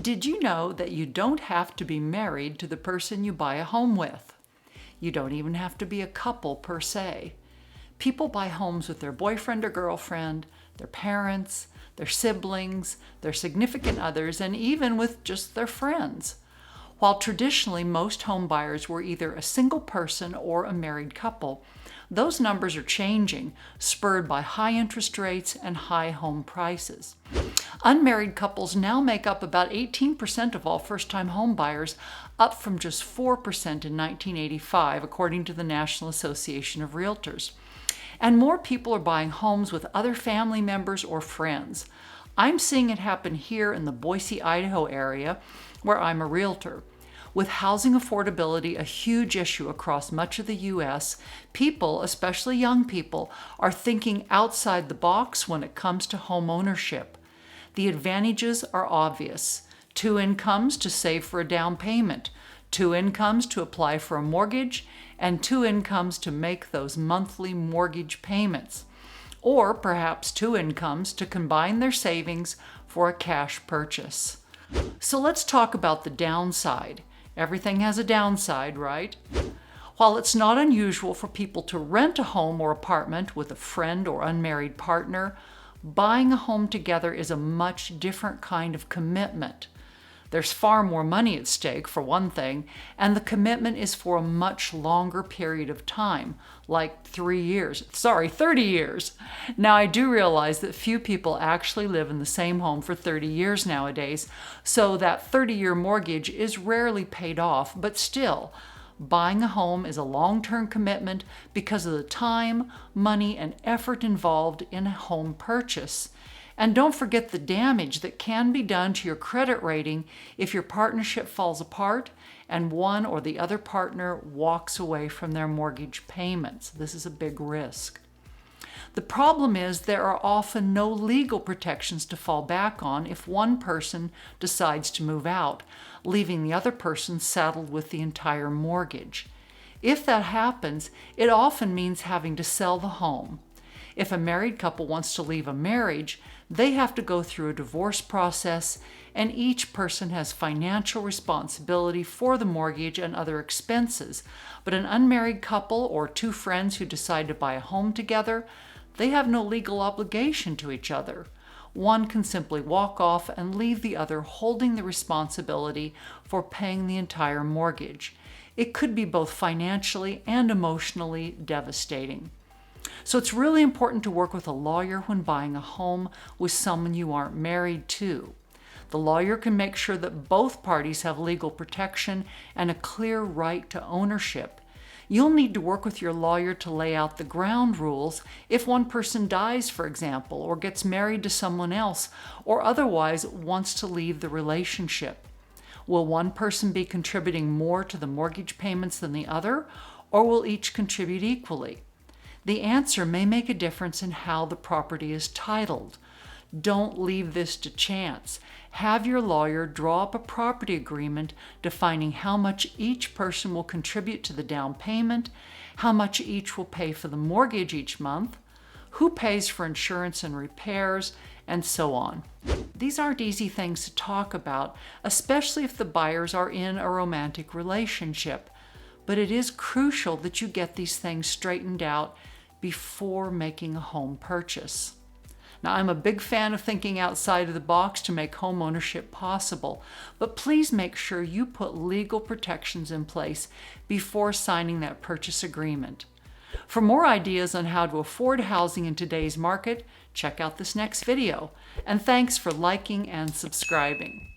Did you know that you don't have to be married to the person you buy a home with? You don't even have to be a couple per se. People buy homes with their boyfriend or girlfriend, their parents, their siblings, their significant others, and even with just their friends. While traditionally most home buyers were either a single person or a married couple, those numbers are changing, spurred by high interest rates and high home prices. Unmarried couples now make up about 18% of all first-time home buyers, up from just 4% in 1985, according to the National Association of Realtors. And more people are buying homes with other family members or friends. I'm seeing it happen here in the Boise, Idaho area, where I'm a realtor. With housing affordability a huge issue across much of the U.S., people, especially young people, are thinking outside the box when it comes to home ownership. The advantages are obvious. 2 incomes to save for a down payment, 2 incomes to apply for a mortgage, and 2 incomes to make those monthly mortgage payments. Or perhaps 2 incomes to combine their savings for a cash purchase. So let's talk about the downside. Everything has a downside, right? While it's not unusual for people to rent a home or apartment with a friend or unmarried partner, buying a home together is a much different kind of commitment. There's far more money at stake, for one thing, and the commitment is for a much longer period of time, like 30 years. Now, I do realize that few people actually live in the same home for 30 years nowadays, so that 30-year mortgage is rarely paid off, but still, buying a home is a long-term commitment because of the time, money, and effort involved in a home purchase. And don't forget the damage that can be done to your credit rating if your partnership falls apart and one or the other partner walks away from their mortgage payments. This is a big risk. The problem is there are often no legal protections to fall back on if one person decides to move out, leaving the other person saddled with the entire mortgage. If that happens, it often means having to sell the home. If a married couple wants to leave a marriage, they have to go through a divorce process, and each person has financial responsibility for the mortgage and other expenses. But an unmarried couple or 2 friends who decide to buy a home together, they have no legal obligation to each other. One can simply walk off and leave the other holding the responsibility for paying the entire mortgage. It could be both financially and emotionally devastating. So it's really important to work with a lawyer when buying a home with someone you aren't married to. The lawyer can make sure that both parties have legal protection and a clear right to ownership. You'll need to work with your lawyer to lay out the ground rules if one person dies, for example, or gets married to someone else, or otherwise wants to leave the relationship. Will one person be contributing more to the mortgage payments than the other, or will each contribute equally? The answer may make a difference in how the property is titled. Don't leave this to chance. Have your lawyer draw up a property agreement defining how much each person will contribute to the down payment, how much each will pay for the mortgage each month, who pays for insurance and repairs, and so on. These aren't easy things to talk about, especially if the buyers are in a romantic relationship. But it is crucial that you get these things straightened out before making a home purchase. Now, I'm a big fan of thinking outside of the box to make home ownership possible, but please make sure you put legal protections in place before signing that purchase agreement. For more ideas on how to afford housing in today's market, check out this next video. And thanks for liking and subscribing.